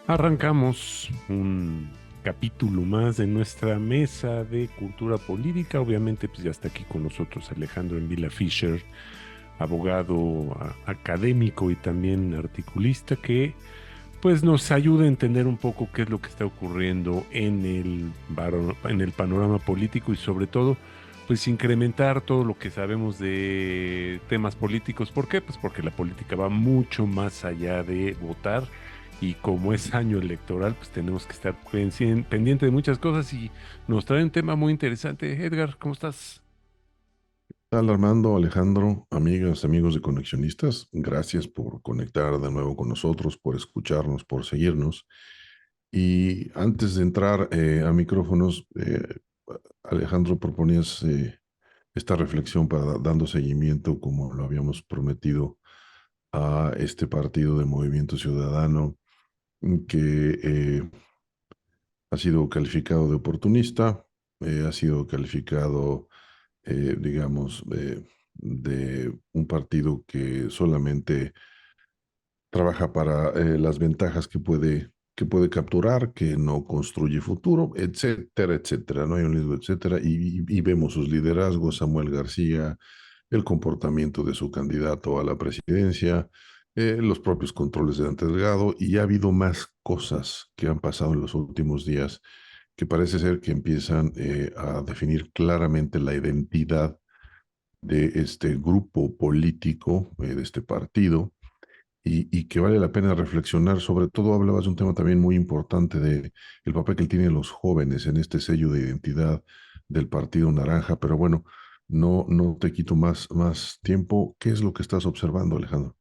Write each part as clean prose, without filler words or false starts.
Arrancamos un capítulo más de nuestra mesa de cultura política. Obviamente, pues ya está aquí con nosotros Alejandro Envila Fisher, abogado académico y también articulista, que pues nos ayuda a entender un poco qué es lo que está ocurriendo en en el panorama político y sobre todo, pues incrementar todo lo que sabemos de temas políticos. ¿Por qué? Pues porque la política va mucho más allá de votar y como es año electoral, pues tenemos que estar pendiente de muchas cosas y nos trae un tema muy interesante. Edgar, ¿cómo estás? Tal Armando, Alejandro, amigas, amigos de Conexionistas, gracias por conectar de nuevo con nosotros, por escucharnos, por seguirnos. Y antes de entrar a micrófonos, Alejandro, proponías esta reflexión para dando seguimiento, como lo habíamos prometido, a este partido de Movimiento Ciudadano que ha sido calificado de oportunista, ha sido calificado digamos, de un partido que solamente trabaja para las ventajas que puede capturar, que no construye futuro, etcétera, etcétera. No hay un liderazgo, etcétera. Y vemos sus liderazgos, Samuel García, el comportamiento de su candidato a la presidencia, los propios controles de Dante Delgado, y ha habido más cosas que han pasado en los últimos días que parece ser que empiezan a definir claramente la identidad de este grupo político, de este partido, y que vale la pena reflexionar. Sobre todo hablabas de un tema también muy importante de el papel que tienen los jóvenes en este sello de identidad del Partido Naranja, pero bueno, no te quito más tiempo. ¿Qué es lo que estás observando, Alejandro?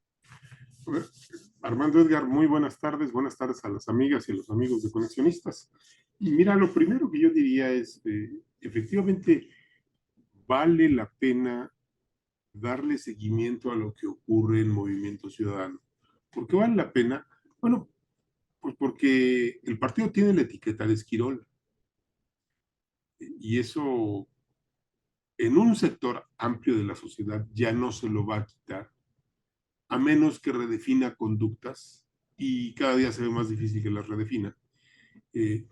Armando Edgar, muy buenas tardes a las amigas y a los amigos de Conexionistas. Y mira, lo primero que yo diría es, efectivamente, vale la pena darle seguimiento a lo que ocurre en Movimiento Ciudadano. ¿Por qué vale la pena? Bueno, pues porque el partido tiene la etiqueta de Esquirol y eso en un sector amplio de la sociedad ya no se lo va a quitar, a menos que redefina conductas y cada día se ve más difícil que las redefina. Eh,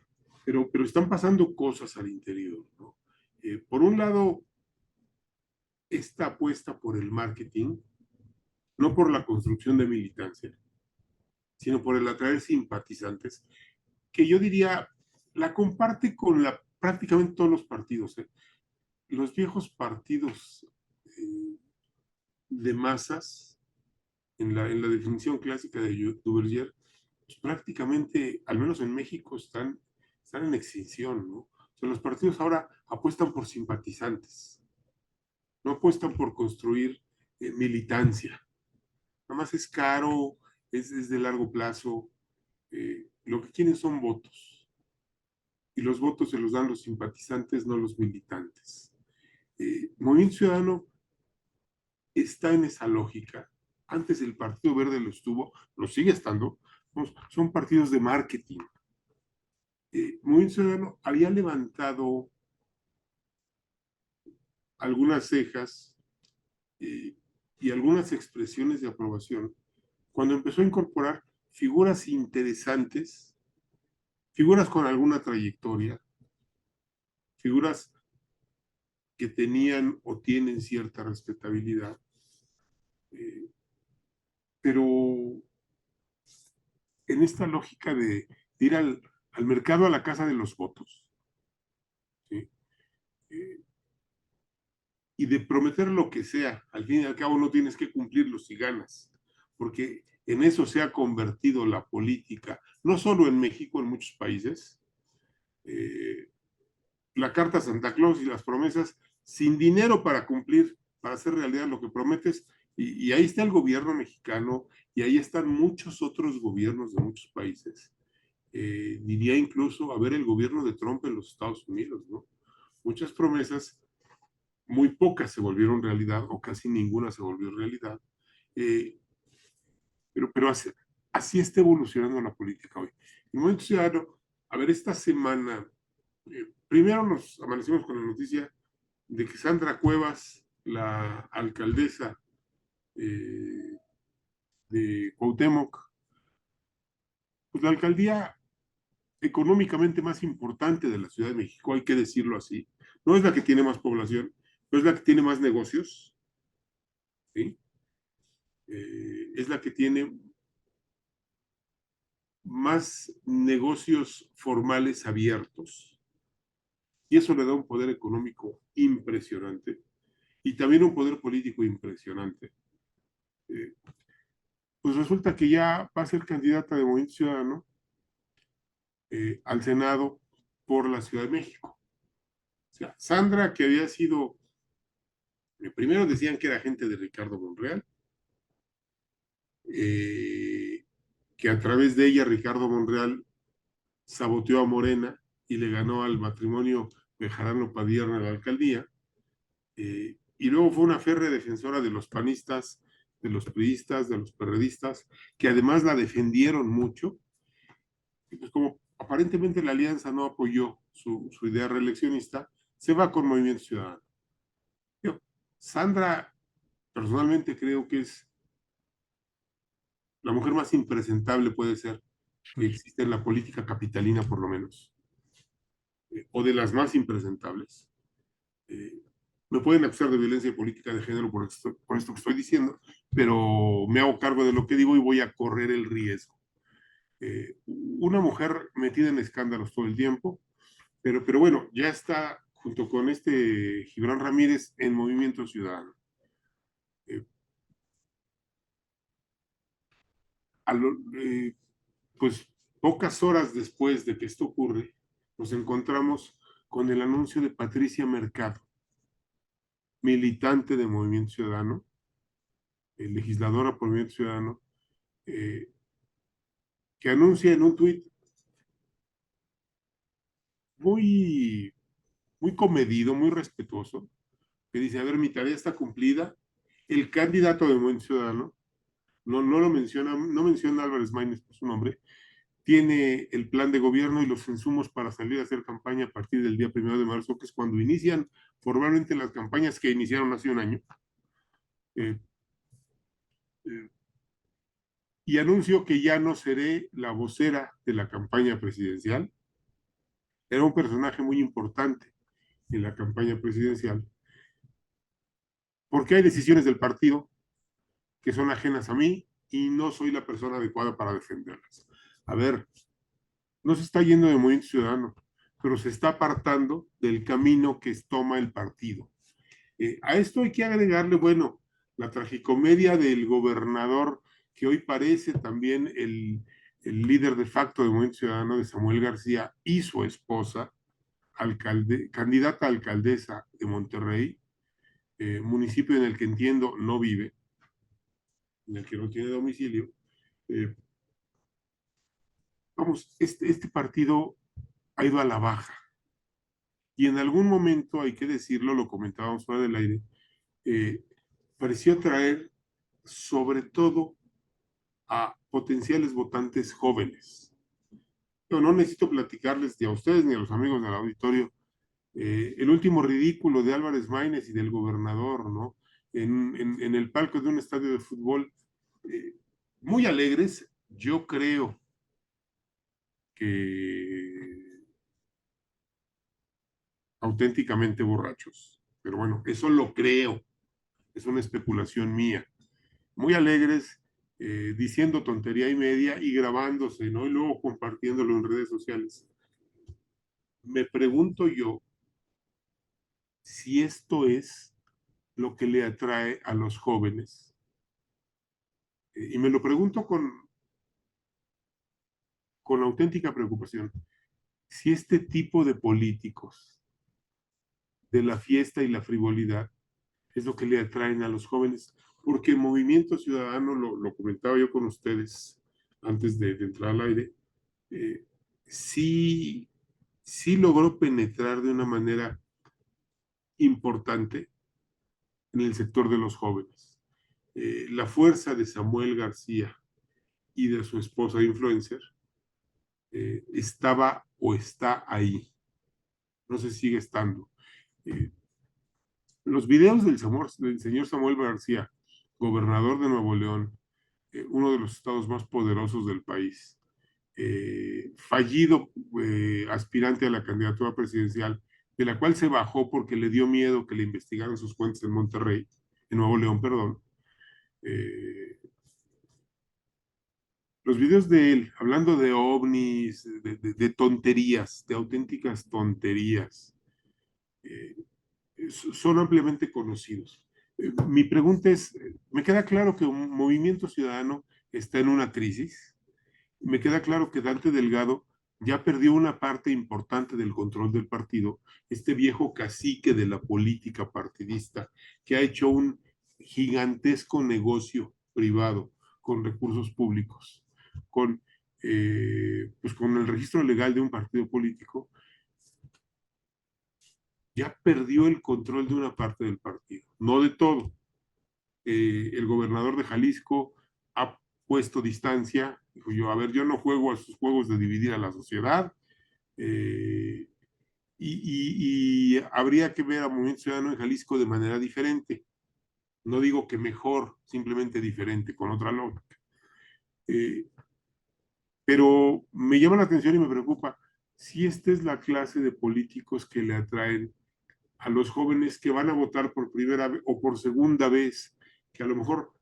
pero están pasando cosas al interior, ¿no? Por un lado, esta apuesta por el marketing, no por la construcción de militancia, sino por el atraer simpatizantes, que yo diría la comparte con prácticamente todos los partidos. Los viejos partidos eh, de masas, en la definición clásica de Duverger, pues prácticamente, al menos en México, están en extinción, ¿no? O sea, los partidos ahora apuestan por simpatizantes, no apuestan por construir militancia. Nada más es caro, es de largo plazo. Lo que quieren son votos. Y los votos se los dan los simpatizantes, no los militantes. Movimiento Ciudadano está en esa lógica. Antes el Partido Verde lo estuvo, lo sigue estando. Son partidos de marketing. Movimiento Ciudadano había levantado algunas cejas eh, y algunas expresiones de aprobación cuando empezó a incorporar figuras interesantes, figuras con alguna trayectoria, figuras que tenían o tienen cierta respetabilidad, eh, pero en esta lógica de ir al mercado a la casa de los votos, ¿sí? eh, y de prometer lo que sea, al fin y al cabo no tienes que cumplirlo si ganas, porque en eso se ha convertido la política, no solo en México, en muchos países. Eh, la carta Santa Claus y las promesas sin dinero para cumplir, para hacer realidad lo que prometes. Y ahí está el gobierno mexicano y ahí están muchos otros gobiernos de muchos países. Diría incluso, a ver, el gobierno de Trump en los Estados Unidos, ¿no? Muchas promesas, muy pocas se volvieron realidad o casi ninguna se volvió realidad. Eh, pero así está evolucionando la política hoy. En momento ciudadano, a ver, esta semana, primero nos amanecimos con la noticia de que Sandra Cuevas, la alcaldesa de Cuauhtémoc, pues la alcaldía económicamente más importante de la Ciudad de México, hay que decirlo así. No es la que tiene más población, no es la que tiene más negocios, ¿sí? Es la que tiene más negocios formales abiertos. Y eso le da un poder económico impresionante y también un poder político impresionante. Eh, pues resulta que ya va a ser candidata de Movimiento Ciudadano al Senado por la Ciudad de México. O sea, Sandra, que había sido, primero decían que era gente de Ricardo Monreal, que a través de ella Ricardo Monreal saboteó a Morena y le ganó al matrimonio Bejarano Padierna a la alcaldía, y luego fue una férrea defensora de los panistas, de los priistas, de los perredistas, que además la defendieron mucho, y pues como aparentemente la alianza no apoyó su idea reeleccionista, se va con Movimiento Ciudadano. Yo, Sandra, personalmente creo que es la mujer más impresentable, puede ser, que existe en la política capitalina, por lo menos, o de las más impresentables. Eh, Me pueden acusar de violencia política de género por esto que estoy diciendo, pero me hago cargo de lo que digo y voy a correr el riesgo. Una mujer metida en escándalos todo el tiempo, pero bueno, ya está junto con este Gibran Ramírez en Movimiento Ciudadano. Eh, a lo, pues pocas horas después de que esto ocurre, nos encontramos con el anuncio de Patricia Mercado, militante de Movimiento Ciudadano, legisladora por Movimiento Ciudadano, eh, que anuncia en un tuit muy, muy comedido, muy respetuoso, que dice, a ver, mi tarea está cumplida, el candidato de Movimiento Ciudadano, no lo menciona, no menciona a Álvarez Maínez por su nombre, tiene el plan de gobierno y los insumos para salir a hacer campaña a partir del día 1 de marzo, que es cuando inician formalmente las campañas que iniciaron hace un año. Eh, eh, y anuncio que ya no seré la vocera de la campaña presidencial. Era un personaje muy importante en la campaña presidencial, porque hay decisiones del partido que son ajenas a mí y no soy la persona adecuada para defenderlas. A ver, no se está yendo de Movimiento Ciudadano, pero se está apartando del camino que toma el partido. A esto hay que agregarle, bueno, la tragicomedia del gobernador, que hoy parece también el líder de facto del Movimiento Ciudadano, de Samuel García, y su esposa, candidata a alcaldesa de Monterrey, municipio en el que entiendo no vive, en el que no tiene domicilio. Vamos, este partido ha ido a la baja. Y en algún momento, hay que decirlo, lo comentábamos fuera del aire, pareció traer sobre todo a potenciales votantes jóvenes. Yo no necesito platicarles ni a ustedes ni a los amigos del auditorio el último ridículo de Álvarez Maínez y del gobernador, ¿no? En el palco de un estadio de fútbol, eh, muy alegres, yo creo que auténticamente borrachos. Pero bueno, eso lo creo, es una especulación mía. Muy alegres, diciendo tontería y media y grabándose, ¿no? Y luego compartiéndolo en redes sociales. Me pregunto yo si esto es lo que le atrae a los jóvenes. Y me lo pregunto con auténtica preocupación. Si este tipo de políticos de la fiesta y la frivolidad es lo que le atraen a los jóvenes, porque el Movimiento Ciudadano, lo comentaba yo con ustedes antes de entrar al aire, eh, sí, sí logró penetrar de una manera importante en el sector de los jóvenes. La fuerza de Samuel García y de su esposa influencer estaba o está ahí. No sé si sigue estando. Los videos del señor Samuel García, gobernador de Nuevo León, uno de los estados más poderosos del país, fallido aspirante a la candidatura presidencial, de la cual se bajó porque le dio miedo que le investigaran sus cuentas en Monterrey, en Nuevo León, perdón. Los videos de él hablando de ovnis, de tonterías, de auténticas tonterías, eh, son ampliamente conocidos. Mi pregunta es, me queda claro que un movimiento ciudadano está en una crisis, me queda claro que Dante Delgado ya perdió una parte importante del control del partido, este viejo cacique de la política partidista que ha hecho un gigantesco negocio privado con recursos públicos, con, pues con el registro legal de un partido político, ya perdió el control de una parte del partido, no de todo. El gobernador de Jalisco ha puesto distancia, dijo yo, a ver, yo no juego a sus juegos de dividir a la sociedad, eh, y habría que ver a Movimiento Ciudadano en Jalisco de manera diferente. No digo que mejor, simplemente diferente, con otra lógica. Pero me llama la atención y me preocupa si esta es la clase de políticos que le atraen a los jóvenes que van a votar por primera vez o por segunda vez, que a lo mejor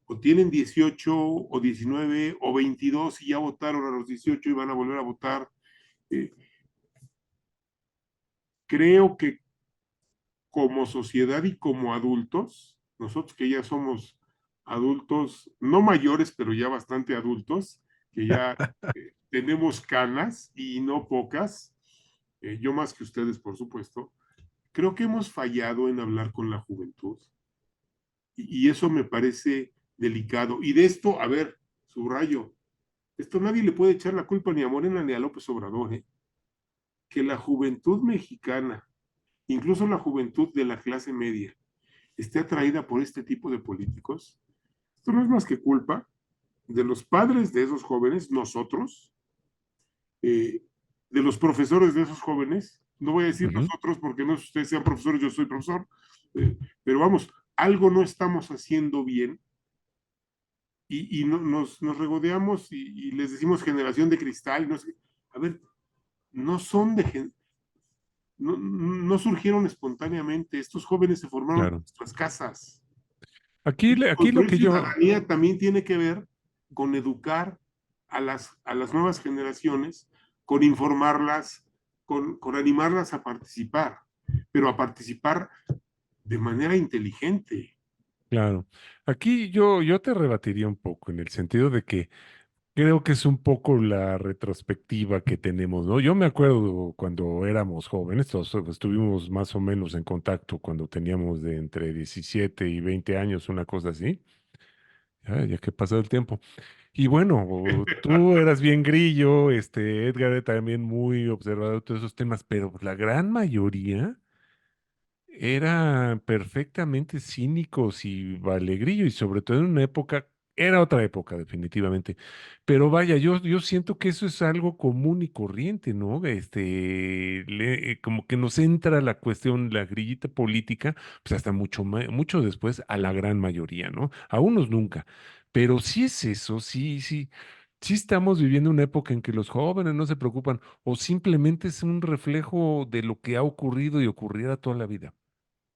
o tienen 18 o 19 o 22 y ya votaron a los 18 y van a volver a votar. Eh, Creo que como sociedad y como adultos, nosotros que ya somos adultos, no mayores, pero ya bastante adultos, que ya tenemos canas y no pocas, yo más que ustedes, por supuesto, creo que hemos fallado en hablar con la juventud. Y eso me parece delicado. Y de esto, a ver, subrayo, esto nadie le puede echar la culpa ni a Morena ni a López Obrador, ¿eh? Que la juventud mexicana, incluso la juventud de la clase media, esté atraída por este tipo de políticos, esto no es más que culpa de los padres de esos jóvenes, nosotros, eh, de los profesores de esos jóvenes, no voy a decir nosotros porque no es ustedes sean profesores, yo soy profesor, pero vamos, algo no estamos haciendo bien y no, nos regodeamos y les decimos generación de cristal, no sé, a ver, no son de, no surgieron espontáneamente, estos jóvenes se formaron en Claro. nuestras casas. Aquí lo Construir que yo... ciudadanía también tiene que ver con educar a las nuevas generaciones, con informarlas, con animarlas a participar, pero a participar de manera inteligente. Claro. Aquí yo te rebatiría un poco en el sentido de que creo que es un poco la retrospectiva que tenemos, ¿no? Yo me acuerdo cuando éramos jóvenes, todos estuvimos más o menos en contacto cuando teníamos de entre 17 y 20 años, una cosa así. Ya que pasó el tiempo. Y bueno, tú eras bien grillo, Edgar era también muy observador de todos esos temas, pero la gran mayoría eran perfectamente cínicos y valegrillo, y sobre todo en una época, era otra época definitivamente, pero vaya, yo siento que eso es algo común y corriente, ¿no? Como que nos entra la cuestión, la grillita política, pues hasta mucho después a la gran mayoría, ¿no? A unos nunca, pero sí es eso, sí estamos viviendo una época en que los jóvenes no se preocupan o simplemente es un reflejo de lo que ha ocurrido y ocurrirá toda la vida.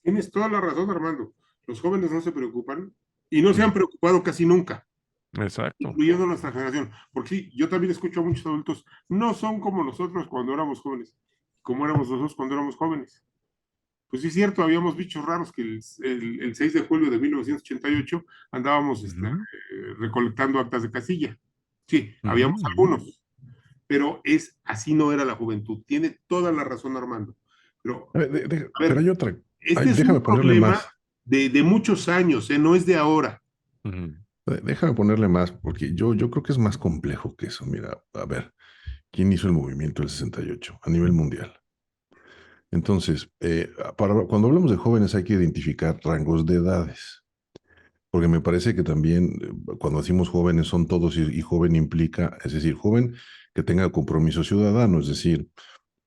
Tienes toda la razón, Armando. Los jóvenes no se preocupan y no se han Ujú. preocupado casi nunca, Exacto. incluyendo nuestra generación. Porque sí, yo también escucho a muchos adultos, no son como nosotros cuando éramos jóvenes, como éramos nosotros cuando éramos jóvenes. Pues sí, es cierto, habíamos bichos raros que el 6 de julio de 1988 andábamos Ujú, recolectando actas de casilla. Sí, ujú, habíamos ujú. algunos, pero así no era la juventud. Tiene toda la razón, Armando. Pero, a Pero ver, hay otra. Ay, este es un déjame ponerle problema más. de muchos años, no es de ahora. Ujú, Déjame ponerle más, porque yo creo que es más complejo que eso. Mira, a ver, ¿quién hizo el movimiento del 68 a nivel mundial? Entonces, cuando hablamos de jóvenes hay que identificar rangos de edades, porque me parece que también cuando decimos jóvenes son todos y joven implica, es decir, joven que tenga compromiso ciudadano, es decir,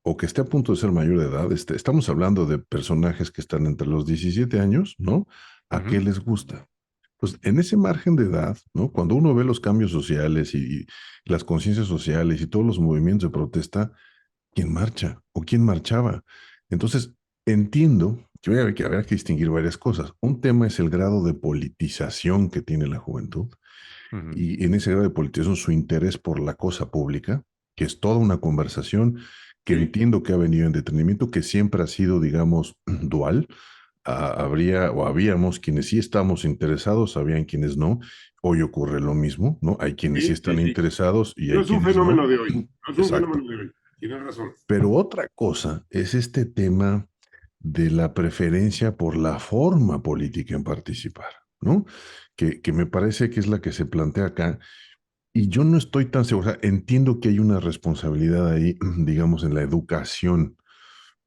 o que esté a punto de ser mayor de edad. Estamos hablando de personajes que están entre los 17 años, ¿no? ¿A qué ujú. les gusta? Pues en ese margen de edad, ¿no? Cuando uno ve los cambios sociales y las conciencias sociales y todos los movimientos de protesta, ¿quién marcha o quién marchaba? Entonces, entiendo que habrá que distinguir varias cosas. Un tema es el grado de politización que tiene la juventud Ujú. y en ese grado de politización su interés por la cosa pública, que es toda una conversación que Sí, entiendo que ha venido en detenimiento, que siempre ha sido, digamos, dual. Habría o habíamos quienes sí estamos interesados, habían quienes no. Hoy ocurre lo mismo, ¿no? Hay quienes sí sí, sí, están sí. interesados y No hay es un quienes no. fenómeno de hoy. No es un Exacto. fenómeno de hoy. Tienes razón. Pero otra cosa es este tema de la preferencia por la forma política en participar, ¿no? Que me parece que es la que se plantea acá. Y yo no estoy tan seguro, o sea, entiendo que hay una responsabilidad ahí, digamos, en la educación,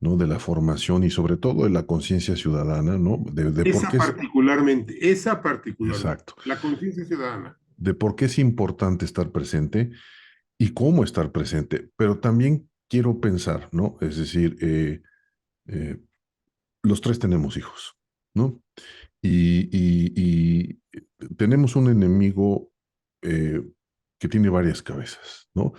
¿no? De la formación y sobre todo de la conciencia ciudadana, ¿no? De por qué es, Esa particularmente, exacto, la conciencia ciudadana. de por qué es importante estar presente y cómo estar presente. Pero también quiero pensar, ¿no? Es decir, eh, los tres tenemos hijos, ¿no? Y tenemos un enemigo eh, que tiene varias cabezas, ¿no?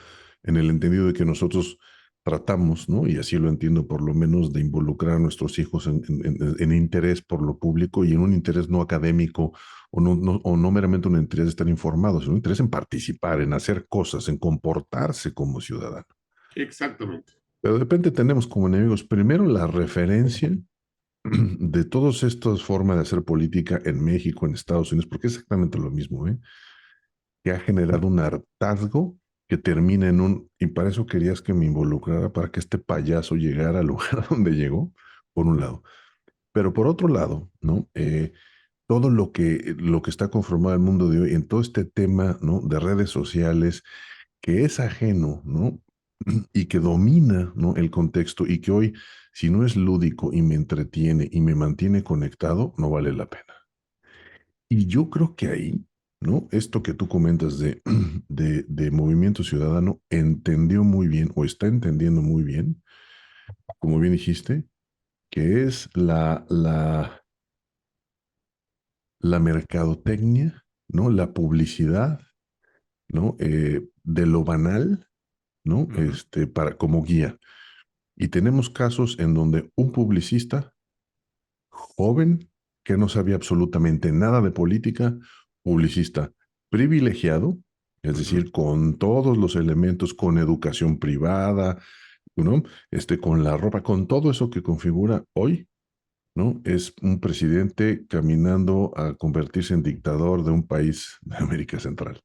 En el entendido de que nosotros tratamos, ¿no? Y así lo entiendo por lo menos, de involucrar a nuestros hijos en interés por lo público y en un interés no académico o no meramente un interés de estar informados, sino un interés en participar, en hacer cosas, en comportarse como ciudadano. Exactamente. Pero de repente tenemos como enemigos primero la referencia de todas estas formas de hacer política en México, en Estados Unidos, porque es exactamente lo mismo, ¿eh? Que ha generado un hartazgo que termina en un, y para eso querías que me involucrara, para que este payaso llegara al lugar donde llegó, por un lado. Pero por otro lado, ¿no? Todo lo que está conformado el mundo de hoy en todo este tema, ¿no? De redes sociales, que es ajeno, ¿no? Y que domina, ¿no? El contexto y que hoy, si no es lúdico y me entretiene y me mantiene conectado, no vale la pena. Y yo creo que ahí, ¿no? Esto que tú comentas de Movimiento Ciudadano entendió muy bien o está entendiendo muy bien, como bien dijiste, que es la mercadotecnia, ¿no? La publicidad, ¿no? De lo banal, ¿no? Ujú. Como guía. Y tenemos casos en donde un publicista joven que no sabía absolutamente nada de política, publicista privilegiado, es Ujú. decir, con todos los elementos, con educación privada, ¿no? Con la ropa, con todo eso que configura hoy, ¿no? Es un presidente caminando a convertirse en dictador de un país de América Central.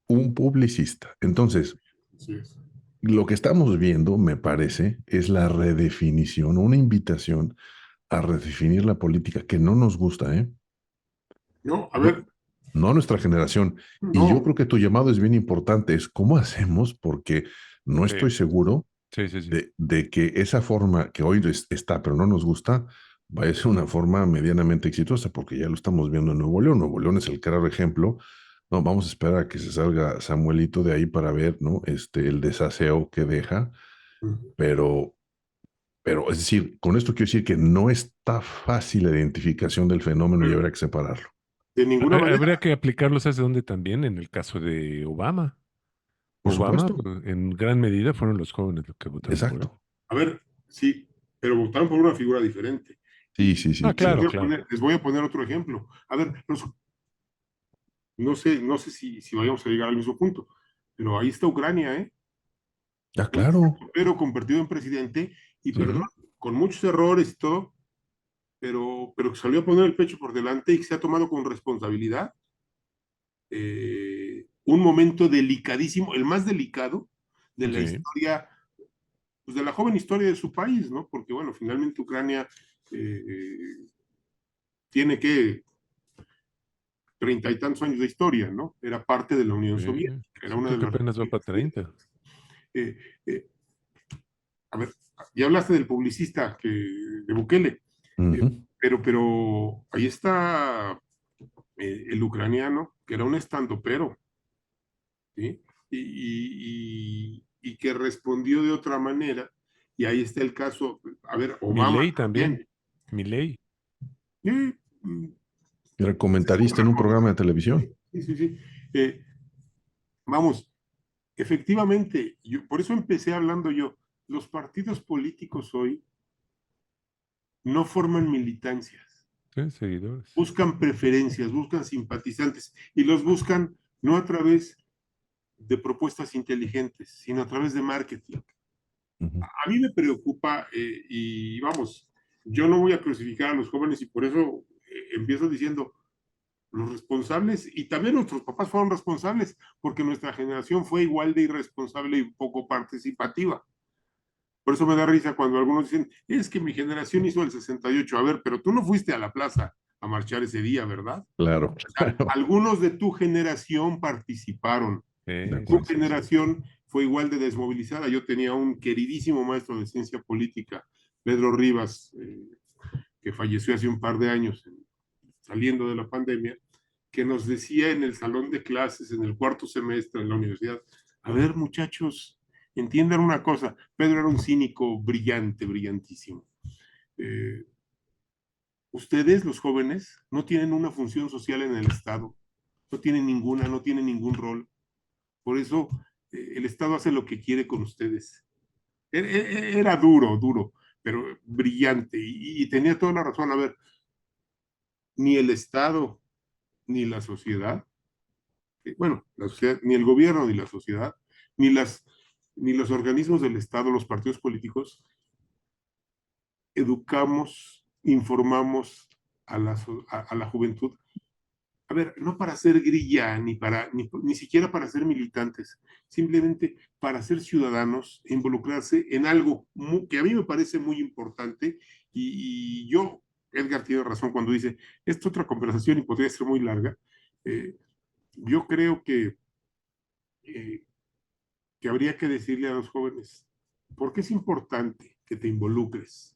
Un publicista. Entonces, Así es. lo que estamos viendo, me parece, es la redefinición, una invitación a redefinir la política que no nos gusta, ¿eh? No, a No, ver, no a nuestra generación. Y yo no, creo que tu llamado es bien importante, es cómo hacemos, porque no Sí, estoy seguro sí, sí, sí. de que esa forma que hoy está, pero no nos gusta, vaya a ser una forma medianamente exitosa, porque ya lo estamos viendo en Nuevo León. Nuevo León es el claro ejemplo. No, vamos a esperar a que se salga Samuelito de ahí para ver, ¿no? El desaseo que deja, pero es decir, con esto quiero decir que no está fácil la identificación del fenómeno y habrá que separarlo. de ninguna Habría manera, que aplicarlo, ¿sabes de dónde también? En el caso de Obama. Por Obama, supuesto, en gran medida, fueron los jóvenes los que votaron por él. exacto. a ver, sí, pero votaron por una figura diferente. Sí, Y, sí, Ah, sí, y claro, cierto. claro. les voy a poner otro ejemplo. A ver, no sé si vayamos a llegar al mismo punto, pero ahí está Ucrania, ¿eh? Ah, Un claro. pero convertido en presidente y perdón, Ujú. con muchos errores y todo, pero que salió a poner el pecho por delante y que se ha tomado con responsabilidad un momento delicadísimo, el más delicado de la Sí, historia, pues de la joven historia de su país, ¿no? Porque, bueno, finalmente Ucrania tiene que 30 y tantos años de historia, ¿no? Era parte de la Unión sí. Soviética, era Sí, una creo de que las apenas va repúblicas para 30. soviéticas. Eh, eh, a ver, ya hablaste del publicista de Bukele, eh, Ujú. pero ahí está el ucraniano, que era un estandopero, ¿sí? Y que respondió de otra manera, y ahí está el caso, a ver, Obama Milei también. también. Milei. Eh, mm, Era comentarista en un programa de televisión. Sí, sí, sí. Eh, vamos, efectivamente, por eso empecé hablando yo, los partidos políticos hoy no forman militancias, Sí, seguidores. buscan preferencias, buscan simpatizantes y los buscan no a través de propuestas inteligentes, sino a través de marketing. Ujú. A mí me preocupa y vamos, yo no voy a crucificar a los jóvenes y por eso empiezo diciendo, los responsables, y también nuestros papás fueron responsables, porque nuestra generación fue igual de irresponsable y poco participativa. Por eso me da risa cuando algunos dicen, es que mi generación hizo el 68. A ver, pero tú no fuiste a la plaza a marchar ese día, ¿verdad? Claro, O sea, claro. algunos de tu generación participaron. De Sí, Tu sí, acuerdo. sí, sí. generación fue igual de desmovilizada. Yo tenía un queridísimo maestro de ciencia política, Pedro Rivas, que falleció hace un par de años, saliendo de la pandemia, que nos decía en el salón de clases, en el cuarto semestre en la universidad, a ver muchachos, entiendan una cosa, Pedro era un cínico brillante, brillantísimo. Eh, ustedes, los jóvenes, no tienen una función social en el Estado, no tienen ninguna, no tienen ningún rol. Por eso el Estado hace lo que quiere con ustedes. Era duro, duro, pero brillante y tenía toda la razón. A ver, ni el Estado ni la sociedad, bueno, la sociedad, ni el gobierno ni la sociedad, ni, las, ni los organismos del Estado, los partidos políticos, educamos, informamos a la juventud. A ver, no para ser grilla, ni siquiera para ser militantes, simplemente para ser ciudadanos e involucrarse en algo que a mí me parece muy importante. Yo, Edgar tiene razón cuando dice, esta es otra conversación y podría ser muy larga. Eh, yo creo eh, que habría que decirle a los jóvenes, ¿por qué es importante que te involucres?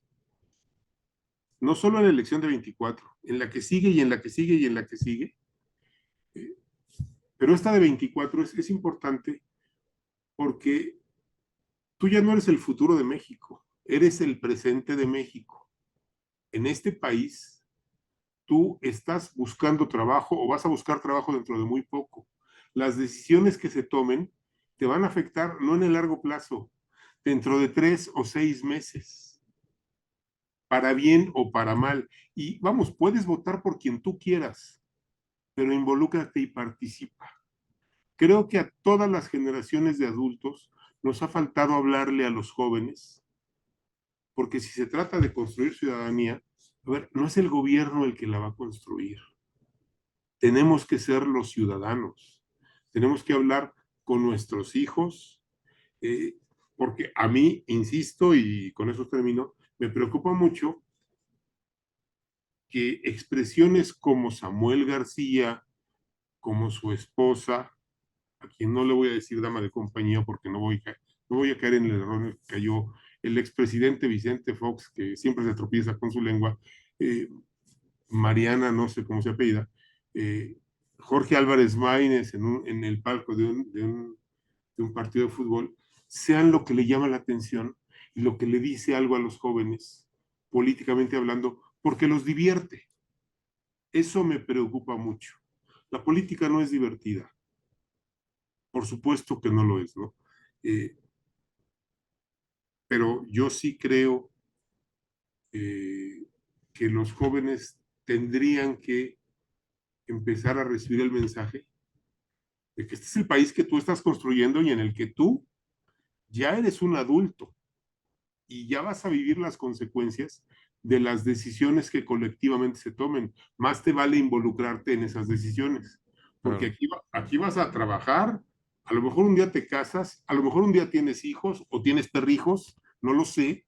No solo en la elección de 24, en la que sigue y en la que sigue y en la que sigue, eh, pero esta de 24 es importante porque tú ya no eres el futuro de México, eres el presente de México. En este país, tú estás buscando trabajo o vas a buscar trabajo dentro de muy poco. Las decisiones que se tomen te van a afectar no en el largo plazo, dentro de 3 o 6 meses, para bien o para mal. Y vamos, puedes votar por quien tú quieras, pero involúcrate y participa. Creo que a todas las generaciones de adultos nos ha faltado hablarle a los jóvenes, porque si se trata de construir ciudadanía, a ver, no es el gobierno el que la va a construir. Tenemos que ser los ciudadanos. Tenemos que hablar con nuestros hijos, eh, porque a mí, insisto, y con eso termino, me preocupa mucho que expresiones como Samuel García, como su esposa, a quien no le voy a decir dama de compañía porque no voy a caer en el error en el que cayó el expresidente Vicente Fox, que siempre se tropieza con su lengua, eh, Mariana, no sé cómo se apellida, eh, Jorge Álvarez Maínez en el palco de un partido de fútbol, sean lo que le llama la atención y lo que le dice algo a los jóvenes, políticamente hablando, porque los divierte. Eso me preocupa mucho. La política no es divertida. Por supuesto que no lo es, ¿no? Eh, pero yo sí creo eh, que los jóvenes tendrían que empezar a recibir el mensaje de que este es el país que tú estás construyendo y en el que tú ya eres un adulto y ya vas a vivir las consecuencias de las decisiones que colectivamente se tomen. Más te vale involucrarte en esas decisiones, porque Claro. aquí vas a trabajar, a lo mejor un día te casas, a lo mejor un día tienes hijos o tienes perrijos, no lo sé,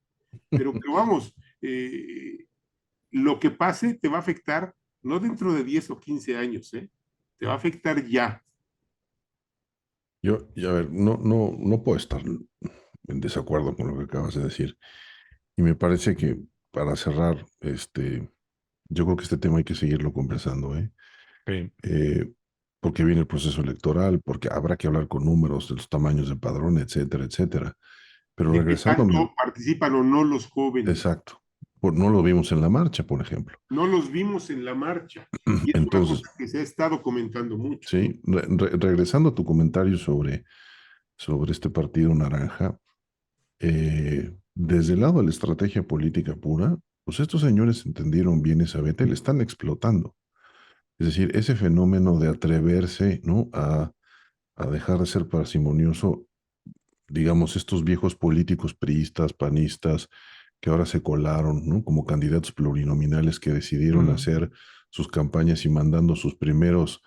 pero vamos, lo que pase te va a afectar no dentro de 10 o 15 años, te va a afectar ya. Yo, y a ver, no puedo estar en desacuerdo con lo que acabas de decir. Y me parece que para cerrar, yo creo que este tema hay que seguirlo conversando, ¿eh? Sí. Eh, porque viene el proceso electoral, porque habrá que hablar con números de los tamaños de padrón, etcétera, etcétera. Pero De qué regresándome, tanto participan o no los jóvenes. exacto, No lo vimos en la marcha, por ejemplo. No los vimos en la marcha. Y es una Entonces, cosa que se ha estado comentando mucho, ¿no? sí, regresando a tu comentario sobre este partido naranja, desde el lado de la estrategia política pura, pues estos señores entendieron bien esa beta y le están explotando. Es decir, ese fenómeno de atreverse, ¿no? a dejar de ser parsimonioso, digamos, estos viejos políticos priistas, panistas, que ahora se colaron, ¿no? Como candidatos plurinominales que decidieron hacer sus campañas y mandando sus primeros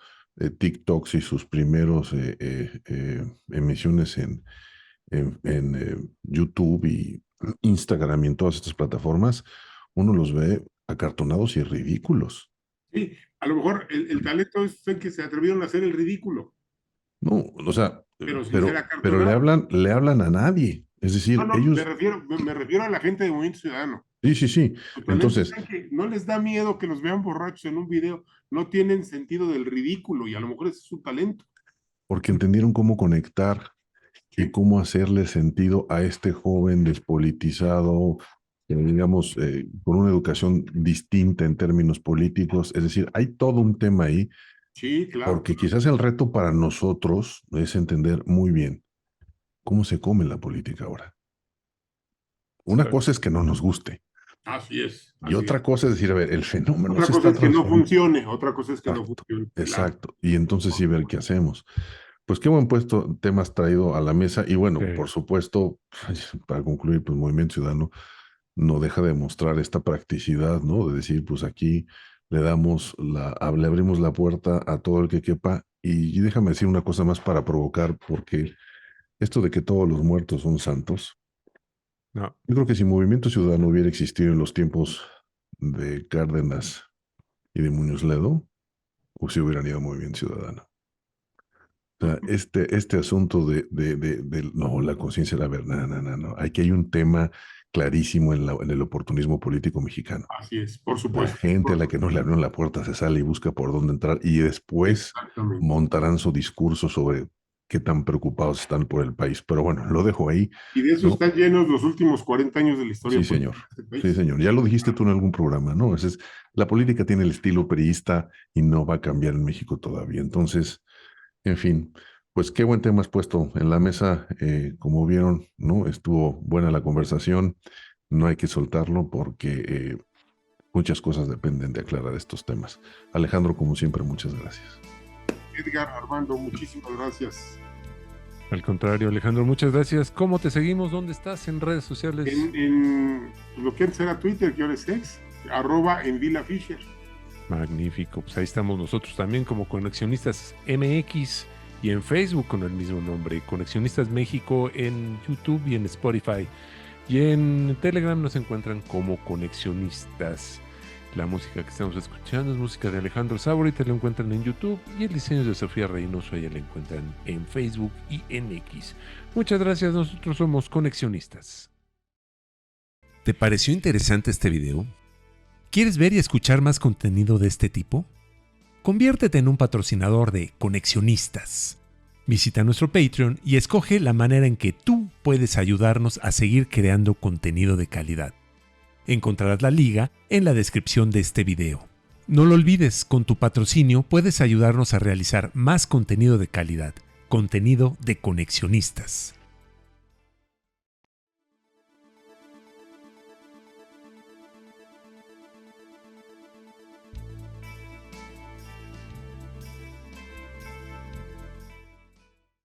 TikToks y sus primeros emisiones en YouTube y Instagram y en todas estas plataformas, uno los ve acartonados y ridículos. Sí, a lo mejor el talento es en que se atrevieron a hacer el ridículo, No, o sea, pero sin ser pero acartonados. le hablan a nadie. Es No, decir, no, ellos, me refiero a la gente de Movimiento Ciudadano. sí, sí, sí. Su talento Entonces, está en que no les da miedo que los vean borrachos en un video, no tienen sentido del ridículo y a lo mejor ese es su talento. porque entendieron cómo conectar y Sí, cómo hacerle sentido a este joven despolitizado, digamos, con una educación distinta en términos políticos. Es decir, hay todo un tema ahí, sí, claro, porque claro. quizás el reto para nosotros es entender muy bien cómo se come la política ahora. Una cosa es que no nos guste Así es, y así es. otra cosa es decir, a ver, el fenómeno Otra se cosa está es que no transformando. funcione, otra cosa es que no Exacto, funcione. Claro, exacto. Y entonces por sí ver qué supuesto. hacemos. Pues qué buen puesto, temas traído a la mesa. Y bueno, Sí. por supuesto, para concluir, pues Movimiento Ciudadano no deja de mostrar esta practicidad, ¿no? De decir, pues aquí le abrimos la puerta a todo el que quepa. Y déjame decir una cosa más para provocar, porque esto de que todos los muertos son santos, No, yo creo que si Movimiento Ciudadano hubiera existido en los tiempos de Cárdenas y de Muñoz Ledo, pues sí hubieran ido a Movimiento Ciudadano. O sea, este asunto no, la conciencia de la verdad, no, no, no. Aquí hay un tema clarísimo en el oportunismo político mexicano. Así es, por La supuesto. gente a Por la que no le abrieron la puerta se sale y busca por dónde entrar y después Exactamente. montarán su discurso sobre qué tan preocupados están por el país. Pero bueno, lo dejo ahí, Y de eso ¿no? están llenos los últimos 40 años de la historia Sí, política señor. de este Sí, país. señor. Ya lo dijiste tú en algún programa, ¿no? La política tiene el estilo priista y no va a cambiar en México todavía. Entonces, en fin, pues qué buen tema has puesto en la mesa. Como vieron, ¿no? Estuvo buena la conversación. No hay que soltarlo porque muchas cosas dependen de aclarar estos temas. Alejandro, como siempre, muchas gracias. Edgar, Armando, muchísimas gracias. al contrario, Alejandro, muchas gracias. ¿Cómo te seguimos? ¿Dónde estás en redes sociales? En lo que antes era Twitter, que ahora es ex, @ en Vila Fisher. Magnífico. Pues ahí estamos nosotros también como Conexionistas MX y en Facebook con el mismo nombre. Conexionistas México en YouTube y en Spotify. Y en Telegram nos encuentran como Conexionistas. La música que estamos escuchando es música de Alejandro Sabori, te lo encuentran en YouTube, y el diseño es de Sofía Reynoso, ella la encuentran en Facebook y en X. Muchas gracias, nosotros somos Conexionistas. ¿Te pareció interesante este video? ¿Quieres ver y escuchar más contenido de este tipo? Conviértete en un patrocinador de Conexionistas. Visita nuestro Patreon y escoge la manera en que tú puedes ayudarnos a seguir creando contenido de calidad. Encontrarás la liga en la descripción de este video. No lo olvides, con tu patrocinio puedes ayudarnos a realizar más contenido de calidad, contenido de Conexionistas.